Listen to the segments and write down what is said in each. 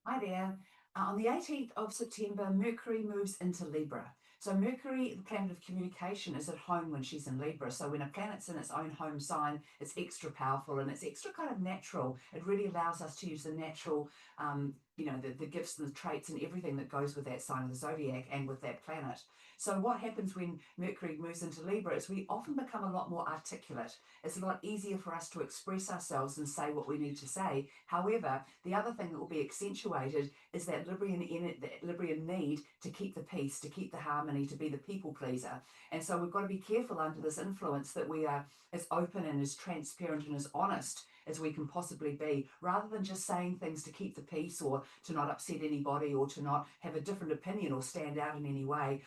Hi there. On the 18th of September, Mercury moves into Libra. So Mercury, the planet of communication, is at home when she's in Libra. So when a planet's in its own home sign, it's extra powerful and it's extra kind of natural. It really allows us to use the natural, the gifts and the traits and everything that goes with that sign of the zodiac and with that planet. So what happens when Mercury moves into Libra is we often become a lot more articulate. It's a lot easier for us to express ourselves and say what we need to say. However, the other thing that will be accentuated is that Librian need to keep the peace, to keep the harmony, to be the people pleaser. And so we've got to be careful under this influence that we are as open and as transparent and as honest as we can possibly be, rather than just saying things to keep the peace or to not upset anybody or to not have a different opinion or stand out in any way.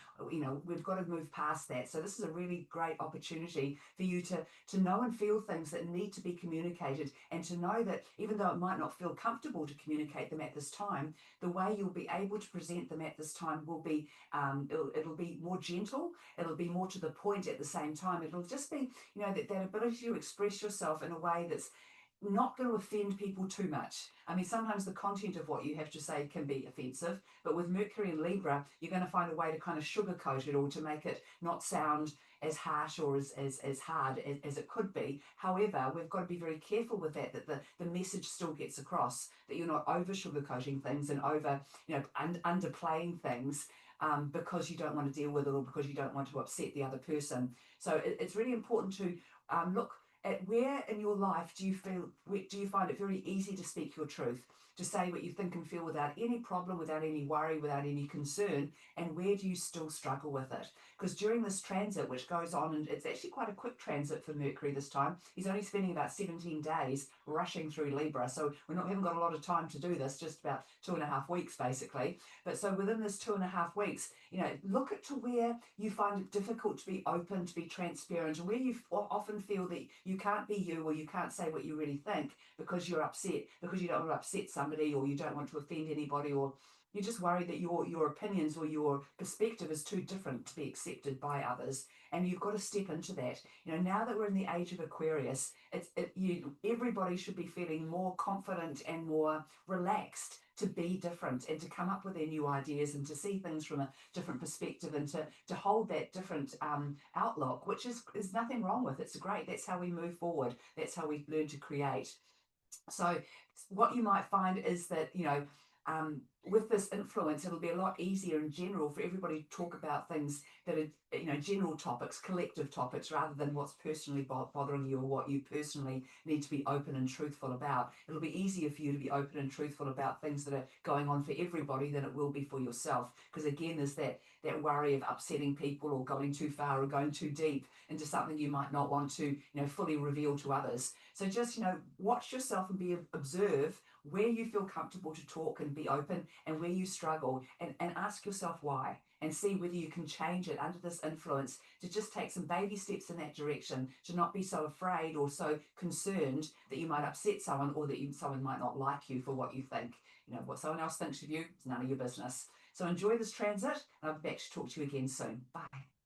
We've got to move past that. So this is a really great opportunity for you to know and feel things that need to be communicated, and to know that even though it might not feel comfortable to communicate them at this time, the way you'll be able to present them at this time will be it'll be more gentle, it'll be more to the point at the same time. It'll just be, that ability to express yourself in a way that's not going to offend people too much. I mean, sometimes the content of what you have to say can be offensive, but with Mercury and Libra, you're going to find a way to kind of sugarcoat it, or to make it not sound as harsh or as hard as it could be. However, we've got to be very careful with that the message still gets across, that you're not over sugarcoating things and over, underplaying things. Because you don't want to deal with it, or because you don't want to upset the other person. So it's really important to look at where in your life do you find it very easy to speak your truth, to say what you think and feel without any problem, without any worry, without any concern, and where do you still struggle with it? Because during this transit, which goes on, and it's actually quite a quick transit for Mercury this time, he's only spending about 17 days rushing through Libra, so haven't got a lot of time to do this, just about 2.5 weeks basically. But so within this 2.5 weeks, look at to where you find it difficult to be open, to be transparent, and where you often feel that you can't be you, or you can't say what you really think because you're upset, because you don't want to upset somebody, or you don't want to offend anybody, or you're just worried that your opinions or your perspective is too different to be accepted by others. And you've got to step into that. Now that we're in the age of Aquarius, everybody should be feeling more confident and more relaxed to be different and to come up with their new ideas and to see things from a different perspective, and to hold that different outlook, which is nothing wrong with. It's great. That's how we move forward. That's how we learn to create. So what you might find is that, with this influence, it'll be a lot easier in general for everybody to talk about things that are, general topics, collective topics, rather than what's personally bothering you, or what you personally need to be open and truthful about. It'll be easier for you to be open and truthful about things that are going on for everybody than it will be for yourself. Because again, there's that worry of upsetting people, or going too far, or going too deep into something you might not want to, fully reveal to others. So just, watch yourself and observe where you feel comfortable to talk and be open, and where you struggle, and ask yourself why, and see whether you can change it under this influence, to just take some baby steps in that direction, to not be so afraid or so concerned that you might upset someone, or that someone might not like you for what you think. What someone else thinks of you is none of your business. So enjoy this transit, and I'll be back to talk to you again soon. Bye.